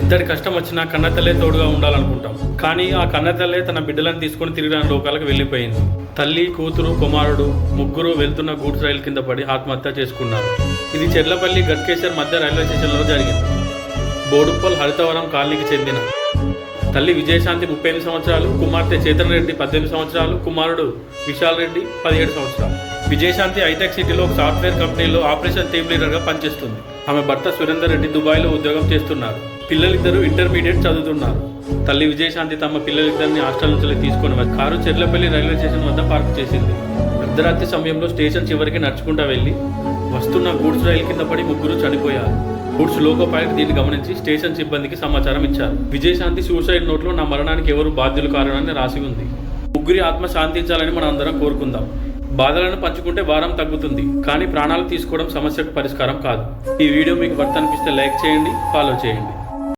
ఎంతటి కష్టం వచ్చినా కన్నతల్లే తోడుగా ఉండాలనుకుంటాం. కానీ ఆ కన్నతల్లే తన బిడ్డలను తీసుకుని తిరిగిన లోకాలకు వెళ్ళిపోయింది. తల్లి, కూతురు, కుమారుడు ముగ్గురు వెళ్తున్న గూడ్స్ రైలు కింద పడి ఆత్మహత్య చేసుకున్నారు. ఇది చెర్లపల్లి గట్కేశ్వర్ మధ్య రైల్వే స్టేషన్లో జరిగింది. బోడుప్పల్ హరితవరం కాలనీకి చెందిన తల్లి విజయశాంతి 38 సంవత్సరాలు, కుమార్తె చేతన్ రెడ్డి 18 సంవత్సరాలు, కుమారుడు విశాల్ రెడ్డి 17 సంవత్సరాలు. విజయశాంతి హైటెక్ సిటీలో ఒక సాఫ్ట్వేర్ కంపెనీలో ఆపరేషన్ టీమ్ లీడర్గా పనిచేస్తుంది. ఆమె భర్త సురేందర్ రెడ్డి దుబాయ్లో ఉద్యోగం చేస్తున్నారు. పిల్లలిద్దరూ ఇంటర్మీడియట్ చదువుతున్నారు. తల్లి విజయశాంతి తమ పిల్లలిద్దరిని హాస్టల్ నుంచి తీసుకొని కారు చెర్లపల్లి రైల్వే స్టేషన్ వద్ద పార్క్ చేసింది. అర్ధరాత్రి సమయంలో స్టేషన్ చివరికి నడుచుకుంటూ వెళ్లి వస్తున్న గూడ్స్ రైలు కింద పడి ముగ్గురు చనిపోయారు. గూడ్స్ లోకో పైలట్ దీన్ని గమనించి స్టేషన్ సిబ్బందికి సమాచారం ఇచ్చారు. విజయశాంతి సూసైడ్ నోట్లో నా మరణానికి ఎవరు బాధ్యులు కారణాన్ని రాసి ఉంది. ముగ్గురి ఆత్మ శాంతించాలని మనం అందరం కోరుకుందాం. బాధలను పంచుకుంటే భారం తగ్గుతుంది, కానీ ప్రాణాలు తీసుకోవడం సమస్యకు పరిష్కారం కాదు. ఈ వీడియో మీకు వర్త్ అనిపిస్తే లైక్ చేయండి, ఫాలో చేయండి.